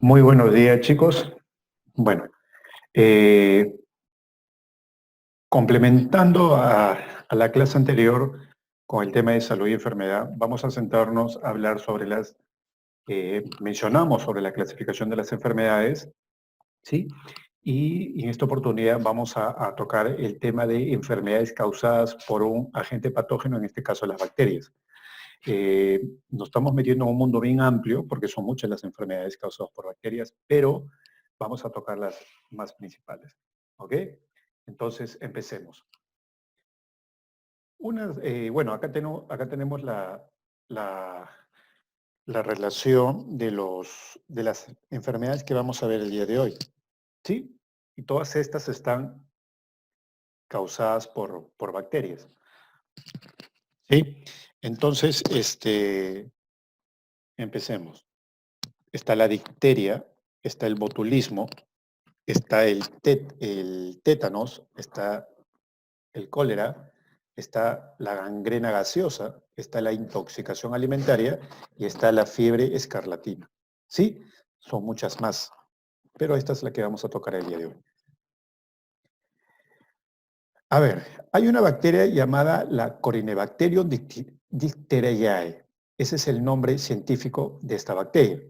Muy buenos días, chicos. Bueno, eh, complementando a la clase anterior con el tema de salud y enfermedad, vamos a centrarnos a hablar sobre mencionamos sobre la clasificación de las enfermedades, ¿sí? Y en esta oportunidad vamos a tocar el tema de enfermedades causadas por un agente patógeno, en este caso las bacterias. Nos estamos metiendo en un mundo bien amplio porque son muchas las enfermedades causadas por bacterias, pero vamos a tocar las más principales. ¿Ok? Entonces, empecemos. Bueno, acá tenemos la, la relación de las enfermedades que vamos a ver el día de hoy. ¿Sí? Y todas estas están causadas por bacterias. ¿Sí? Entonces, empecemos. Está la difteria, está el botulismo, está el tétanos, está el cólera, está la gangrena gaseosa, está la intoxicación alimentaria y está la fiebre escarlatina. ¿Sí? Son muchas más, pero esta es la que vamos a tocar el día de hoy. A ver, hay una bacteria llamada la Corynebacterium difteriae. Ese es el nombre científico de esta bacteria,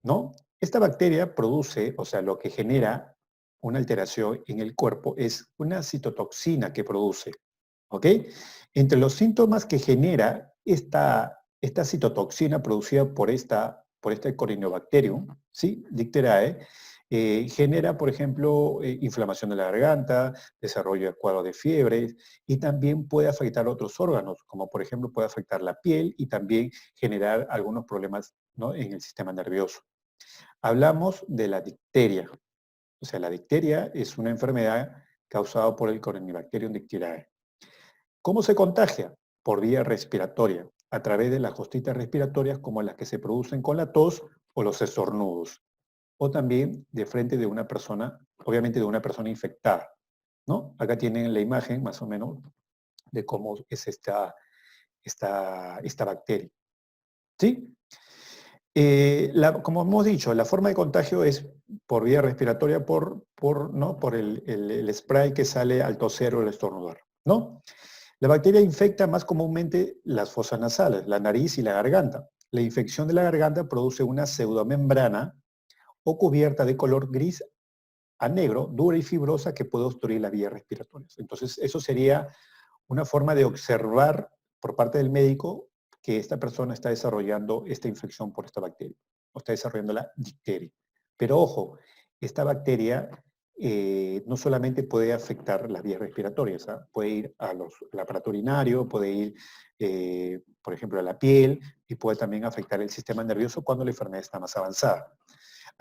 ¿no? Esta bacteria produce, o sea, lo que genera una alteración en el cuerpo es una citotoxina que produce, ¿ok? Entre los síntomas que genera esta citotoxina producida por este Corynebacterium, ¿sí? Difteriae, genera, por ejemplo, inflamación de la garganta, desarrollo de cuadro de fiebre y también puede afectar otros órganos, como por ejemplo puede afectar la piel y también generar algunos problemas, ¿no?, en el sistema nervioso. Hablamos de la difteria. O sea, la difteria es una enfermedad causada por el Corynebacterium difteriae. ¿Cómo se contagia? Por vía respiratoria, a través de las hostitas respiratorias como las que se producen con la tos o los estornudos, o también de frente de una persona, obviamente de una persona infectada, ¿no? Acá tienen la imagen más o menos de cómo es esta bacteria, ¿sí? Como hemos dicho, la forma de contagio es por vía respiratoria, ¿no?, por el spray que sale al toser o al estornudar, ¿no? La bacteria infecta más comúnmente las fosas nasales, la nariz y la garganta. La infección de la garganta produce una pseudomembrana o cubierta de color gris a negro, dura y fibrosa, que puede obstruir las vías respiratorias. Entonces, eso sería una forma de observar por parte del médico que esta persona está desarrollando esta infección por esta bacteria, o está desarrollando la difteria. Pero ojo, esta bacteria no solamente puede afectar las vías respiratorias, ¿ah? Puede ir al aparato urinario, puede ir, por ejemplo, a la piel y puede también afectar el sistema nervioso cuando la enfermedad está más avanzada.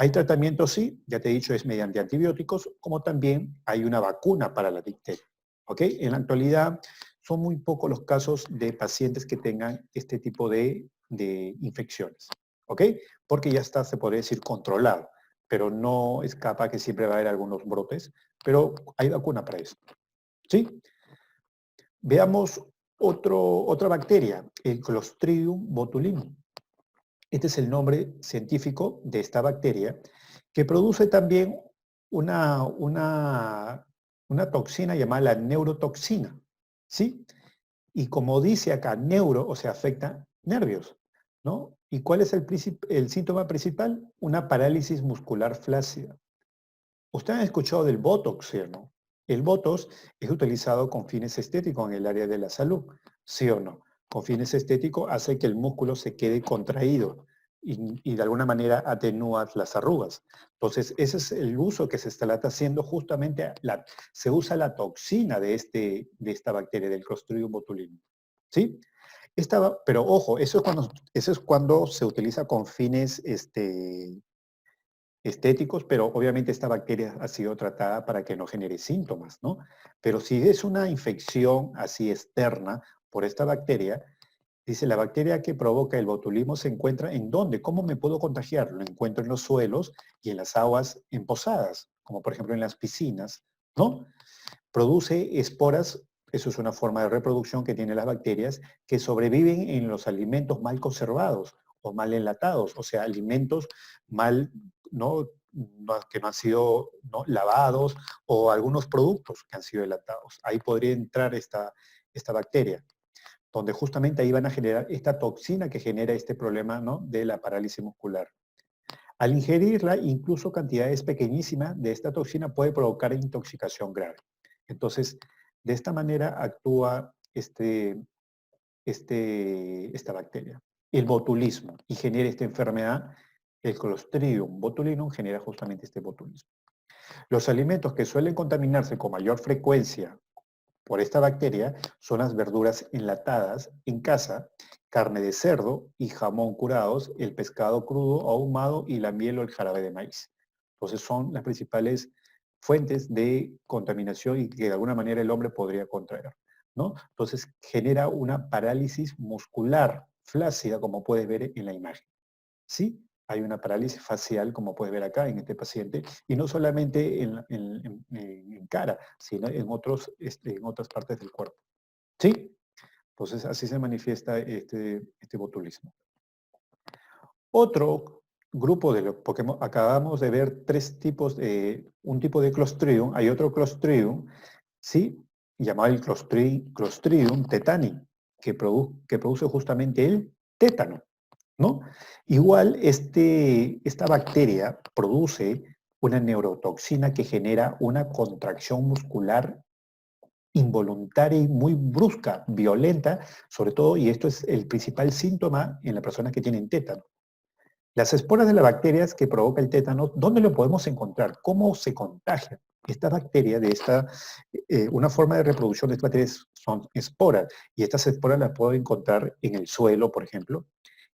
Hay tratamientos, sí, ya te he dicho, es mediante antibióticos, como también hay una vacuna para la difteria. ¿Ok? En la actualidad son muy pocos los casos de pacientes que tengan este tipo de infecciones. ¿Ok? Porque ya está, se podría decir, controlado, pero no escapa que siempre va a haber algunos brotes, pero hay vacuna para eso. ¿Sí? Veamos otra bacteria, el Clostridium botulinum. Este es el nombre científico de esta bacteria que produce también una, una, una toxina llamada la neurotoxina, ¿sí? Y como dice acá, neuro, o sea, afecta nervios, ¿no? ¿Y cuál es el síntoma principal? Una parálisis muscular flácida. Ustedes han escuchado del Botox, ¿sí o no? El Botox es utilizado con fines estéticos en el área de la salud, ¿sí o no? Con fines estéticos hace que el músculo se quede contraído y de alguna manera atenúa las arrugas. Entonces, ese es el uso que se está haciendo justamente, se usa la toxina de esta bacteria, del Clostridium botulinum, ¿sí? Pero ojo, eso es cuando se utiliza con fines estéticos, pero obviamente esta bacteria ha sido tratada para que no genere síntomas, ¿no? Pero si es una infección así externa por esta bacteria, dice, la bacteria que provoca el botulismo se encuentra ¿en dónde? ¿Cómo me puedo contagiar? Lo encuentro en los suelos y en las aguas empozadas, como por ejemplo en las piscinas, ¿no? Produce esporas, eso es una forma de reproducción que tienen las bacterias, que sobreviven en los alimentos mal conservados o mal enlatados, o sea, alimentos mal, ¿no? Que no han sido, ¿no?, lavados, o algunos productos que han sido enlatados. Ahí podría entrar esta bacteria, donde justamente ahí van a generar esta toxina que genera este problema, ¿no?, de la parálisis muscular. Al ingerirla, incluso cantidades pequeñísimas de esta toxina puede provocar intoxicación grave. Entonces, de esta manera actúa esta bacteria. El botulismo, y genera esta enfermedad, el Clostridium botulinum genera justamente este botulismo. Los alimentos que suelen contaminarse con mayor frecuencia por esta bacteria son las verduras enlatadas en casa, carne de cerdo y jamón curados, el pescado crudo o ahumado y la miel o el jarabe de maíz. Entonces son las principales fuentes de contaminación y que de alguna manera el hombre podría contraer, ¿no? Entonces genera una parálisis muscular flácida, como puedes ver en la imagen. Sí, hay una parálisis facial, como puedes ver acá en este paciente, y no solamente en cara, sino en otras partes del cuerpo. ¿Sí? Entonces, así se manifiesta este botulismo. Otro grupo porque acabamos de ver tres tipos un tipo de Clostridium, hay otro Clostridium, ¿sí?, llamado el Clostridium tetani, que produce justamente el tétano, ¿no? Igual, esta bacteria produce una neurotoxina que genera una contracción muscular involuntaria y muy brusca, violenta, sobre todo, y esto es el principal síntoma en las personas que tienen tétano. Las esporas de las bacterias que provoca el tétano, ¿dónde lo podemos encontrar? ¿Cómo se contagia? Esta bacteria una forma de reproducción de estas bacterias son esporas, y estas esporas las puedo encontrar en el suelo, por ejemplo,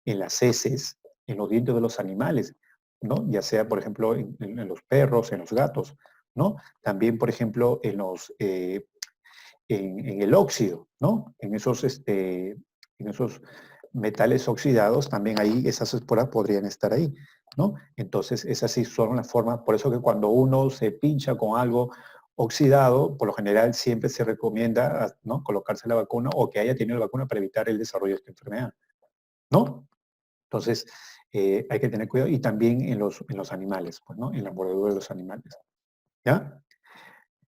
en las heces, en los dientes de los animales, ¿no? Ya sea, por ejemplo, en los perros, en los gatos, ¿no? También, por ejemplo, en el óxido, ¿no? En esos metales oxidados, también ahí esas esporas podrían estar ahí, ¿no? Entonces, esas sí son las formas, por eso que cuando uno se pincha con algo oxidado, por lo general siempre se recomienda, ¿no?, colocarse la vacuna o que haya tenido la vacuna para evitar el desarrollo de esta enfermedad, ¿no? Entonces, hay que tener cuidado, y también en los animales, pues, ¿no?, en la mordedura de los animales, ¿ya?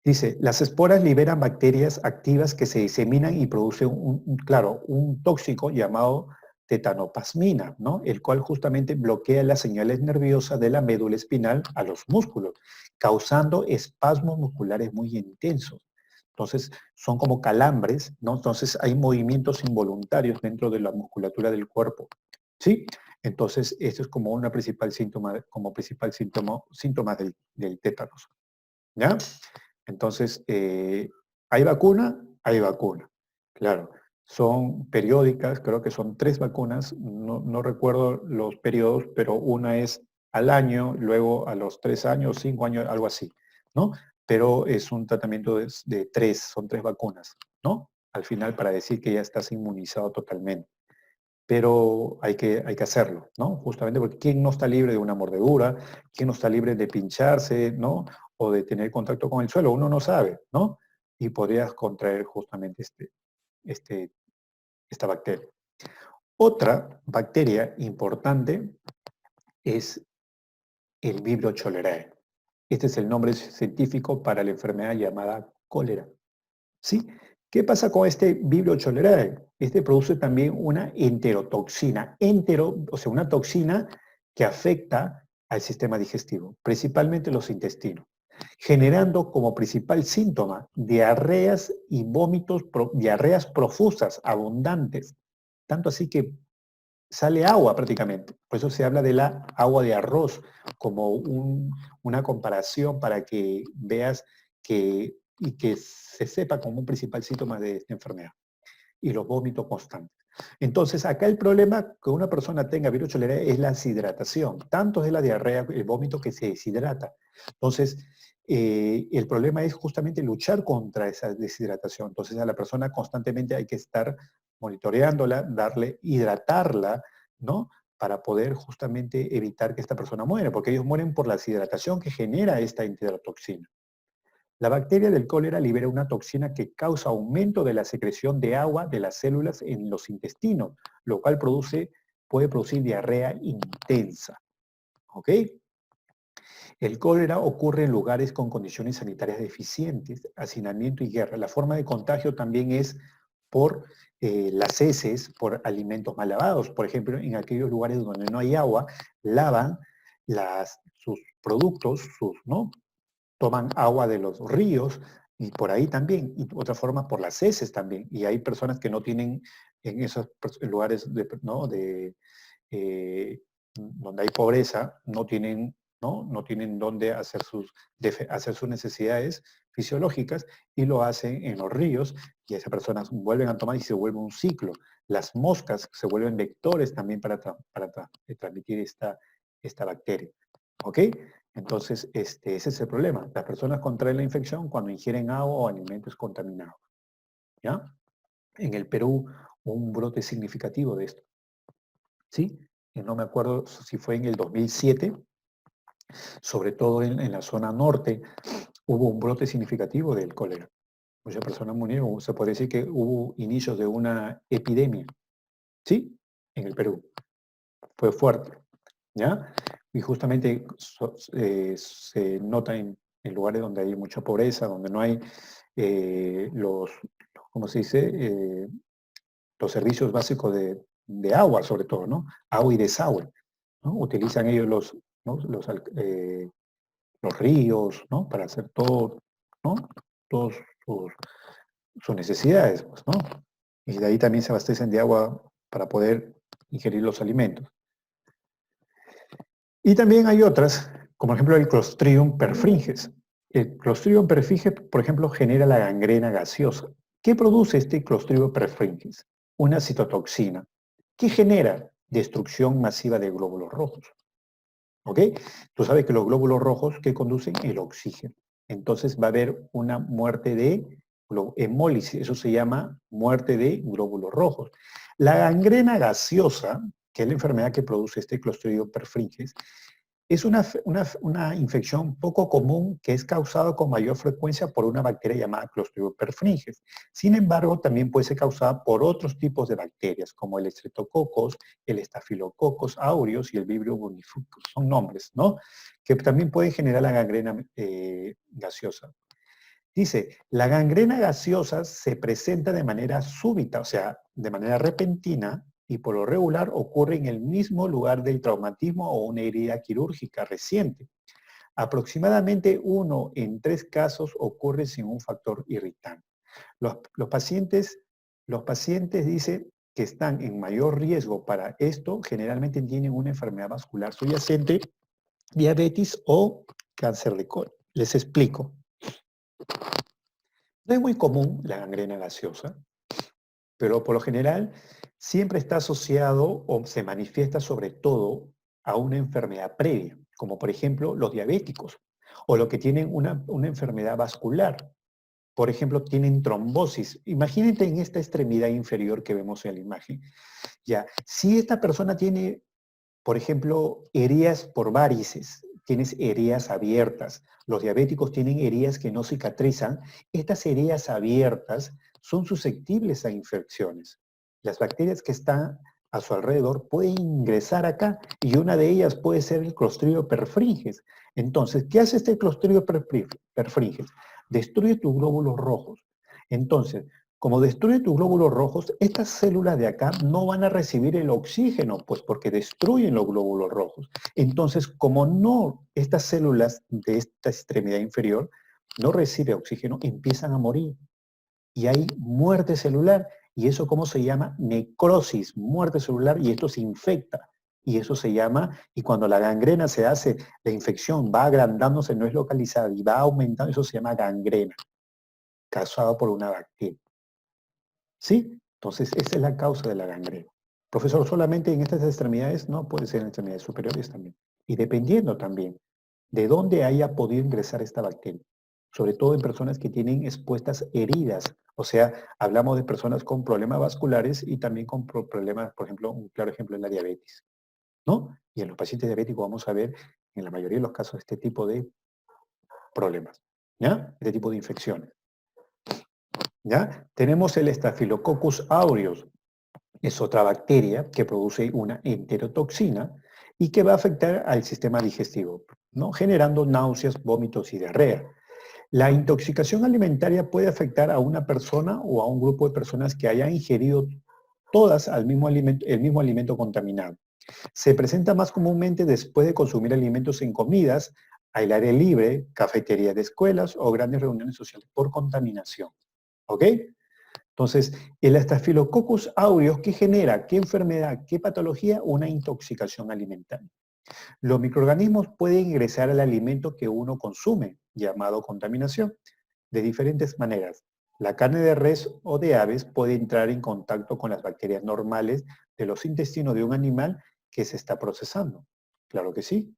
Dice, las esporas liberan bacterias activas que se diseminan y producen claro, un tóxico llamado tetanoplasmina, ¿no?, el cual justamente bloquea las señales nerviosas de la médula espinal a los músculos, causando espasmos musculares muy intensos. Entonces, son como calambres, ¿no? Entonces, hay movimientos involuntarios dentro de la musculatura del cuerpo, ¿sí? Entonces, esto es como una principal síntoma, síntoma del tétanos, ¿ya? Entonces, ¿hay vacuna? Hay vacuna. Claro, son periódicas, creo que son 3 vacunas, no recuerdo los periodos, pero una es al año, luego a los 3 años, 5 años, algo así, ¿no? Pero es un tratamiento de 3, son 3 vacunas, ¿no? Al final, para decir que ya estás inmunizado totalmente. Pero hay que hacerlo, ¿no? Justamente porque ¿quién no está libre de una mordedura? ¿Quién no está libre de pincharse, ¿no?, o de tener contacto con el suelo? Uno no sabe, ¿no? Y podrías contraer justamente este, esta bacteria. Otra bacteria importante es el Vibrio cholerae. Este es el nombre científico para la enfermedad llamada cólera, ¿sí? ¿Qué pasa con este Vibrio cholerae? Este produce también una enterotoxina, o sea, una toxina que afecta al sistema digestivo, principalmente los intestinos, generando como principal síntoma diarreas y vómitos, diarreas profusas, abundantes, tanto así que sale agua prácticamente. Por eso se habla de la agua de arroz como una comparación para que veas y que se sepa como un principal síntoma de esta enfermedad. Y los vómitos constantes. Entonces, acá el problema que una persona tenga virus cholerae es la deshidratación. Tanto es la diarrea, el vómito, que se deshidrata. Entonces, el problema es justamente luchar contra esa deshidratación. Entonces, a la persona constantemente hay que estar monitoreándola, hidratarla, ¿no?, para poder justamente evitar que esta persona muera, porque ellos mueren por la deshidratación que genera esta enterotoxina. La bacteria del cólera libera una toxina que causa aumento de la secreción de agua de las células en los intestinos, lo cual produce puede producir diarrea intensa. ¿Ok? El cólera ocurre en lugares con condiciones sanitarias deficientes, hacinamiento y guerra. La forma de contagio también es por las heces, por alimentos mal lavados. Por ejemplo, en aquellos lugares donde no hay agua, lavan sus productos, ¿no? Toman agua de los ríos y por ahí también. Y otra forma, por las heces también. Y hay personas que no tienen en esos lugares ¿no? Eh, donde hay pobreza, no tienen dónde hacer sus necesidades fisiológicas y lo hacen en los ríos y esas personas vuelven a tomar y se vuelve un ciclo. Las moscas se vuelven vectores también para transmitir esta bacteria. ¿Ok? Entonces, ese es el problema. Las personas contraen la infección cuando ingieren agua o alimentos contaminados. ¿Ya? En el Perú, un brote significativo de esto. ¿Sí? No me acuerdo si fue en el 2007, sobre todo en la zona norte, hubo un brote significativo del cólera. Muchas personas murieron, se puede decir que hubo inicios de una epidemia, ¿sí? En el Perú. Fue fuerte, ¿ya? Y justamente se nota en lugares donde hay mucha pobreza, donde no hay ¿cómo se dice? Los servicios básicos de agua, sobre todo, ¿no? Agua y desagüe, ¿no? Utilizan ellos ¿no? Los ríos, ¿no? Para hacer todo, ¿no? Todas sus necesidades, pues, ¿no? Y de ahí también se abastecen de agua para poder ingerir los alimentos. Y también hay otras, como por ejemplo el Clostridium perfringens. El Clostridium perfringens, por ejemplo, genera la gangrena gaseosa. ¿Qué produce este Clostridium perfringens? Una citotoxina. ¿Qué genera? Destrucción masiva de glóbulos rojos. ¿Ok? Tú sabes que los glóbulos rojos, ¿qué conducen? El oxígeno. Entonces va a haber una muerte de hemólisis, eso se llama muerte de glóbulos rojos. La gangrena gaseosa, que es la enfermedad que produce este Clostridium perfringens, es una infección poco común que es causada con mayor frecuencia por una bacteria llamada Clostridium perfringens. Sin embargo, también puede ser causada por otros tipos de bacterias, como el Streptococcus, el Staphylococcus aureus y el Vibrio bonificus. Son nombres, ¿no? Que también pueden generar la gangrena gaseosa. Dice, la gangrena gaseosa se presenta de manera súbita, o sea, de manera repentina, y por lo regular ocurre en el mismo lugar del traumatismo o una herida quirúrgica reciente. Aproximadamente 1 en 3 casos ocurre sin un factor irritante. Los pacientes dicen que están en mayor riesgo para esto, generalmente tienen una enfermedad vascular subyacente, diabetes o cáncer de colon. Les explico. No es muy común la gangrena gaseosa, pero por lo general siempre está asociado o se manifiesta sobre todo a una enfermedad previa, como por ejemplo los diabéticos o los que tienen una enfermedad vascular. Por ejemplo, tienen trombosis. Imagínate en esta extremidad inferior que vemos en la imagen. Ya, si esta persona tiene, por ejemplo, heridas por varices, tienes heridas abiertas, los diabéticos tienen heridas que no cicatrizan, estas heridas abiertas son susceptibles a infecciones. Las bacterias que están a su alrededor pueden ingresar acá y una de ellas puede ser el Clostridium perfringens. Entonces, ¿qué hace este Clostridium perfringens? Destruye tus glóbulos rojos. Entonces, como destruye tus glóbulos rojos, estas células de acá no van a recibir el oxígeno, pues porque destruyen los glóbulos rojos. Entonces, como no, estas células de esta extremidad inferior no reciben oxígeno, empiezan a morir. Y hay muerte celular. ¿Y eso cómo se llama? Necrosis, muerte celular, y esto se infecta. Y eso se llama, y cuando la gangrena se hace, la infección va agrandándose, no es localizada, y va aumentando, eso se llama gangrena, causada por una bacteria. ¿Sí? Entonces, esa es la causa de la gangrena. Profesor, solamente en estas extremidades, no, puede ser en extremidades superiores también. Y dependiendo también de dónde haya podido ingresar esta bacteria. Sobre todo en personas que tienen expuestas heridas. O sea, hablamos de personas con problemas vasculares y también con problemas, por ejemplo, un claro ejemplo es la diabetes. ¿No? Y en los pacientes diabéticos vamos a ver, en la mayoría de los casos, este tipo de problemas. ¿Ya? Este tipo de infecciones. ¿Ya? Tenemos el Staphylococcus aureus. es otra bacteria que produce una enterotoxina y que va a afectar al sistema digestivo, ¿no? Generando náuseas, vómitos y diarrea. La intoxicación alimentaria puede afectar a una persona o a un grupo de personas que hayan ingerido todas el mismo alimento contaminado. Se presenta más comúnmente después de consumir alimentos en comidas, al aire libre, cafeterías de escuelas o grandes reuniones sociales por contaminación. ¿Ok? Entonces, el Staphylococcus aureus, ¿qué genera? ¿Qué enfermedad? ¿Qué patología? Una intoxicación alimentaria. Los microorganismos pueden ingresar al alimento que uno consume, llamado contaminación, de diferentes maneras. La carne de res o de aves puede entrar en contacto con las bacterias normales de los intestinos de un animal que se está procesando. Claro que sí.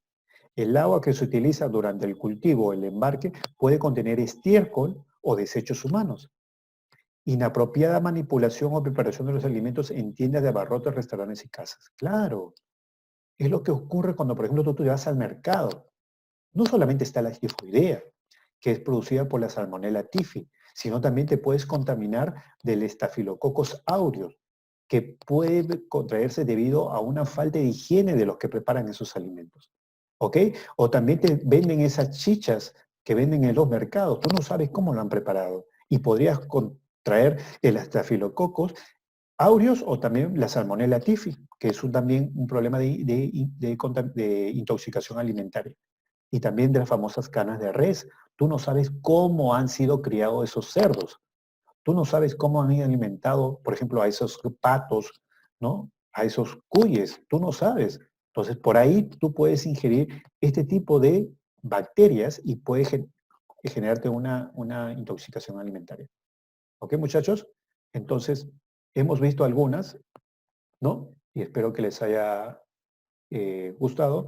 El agua que se utiliza durante el cultivo o el embarque puede contener estiércol o desechos humanos. Inapropiada manipulación o preparación de los alimentos en tiendas de abarrotes, restaurantes y casas. Claro, es lo que ocurre cuando, por ejemplo, tú vas al mercado. No solamente está la tifoidea, que es producida por la Salmonella typhi, sino también te puedes contaminar del Staphylococcus aureus, que puede contraerse debido a una falta de higiene de los que preparan esos alimentos. ¿Ok? O también te venden esas chichas que venden en los mercados. Tú no sabes cómo lo han preparado y podrías contraer el Staphylococcus aureus o también la Salmonella typhi, que es también un problema de intoxicación alimentaria. Y también de las famosas canas de res. Tú no sabes cómo han sido criados esos cerdos. Tú no sabes cómo han alimentado, por ejemplo, a esos patos, ¿no? A esos cuyes. Tú no sabes. Entonces, por ahí tú puedes ingerir este tipo de bacterias y puede generarte una intoxicación alimentaria. ¿Ok, muchachos? Entonces, hemos visto algunas, ¿no? Y espero que les haya gustado.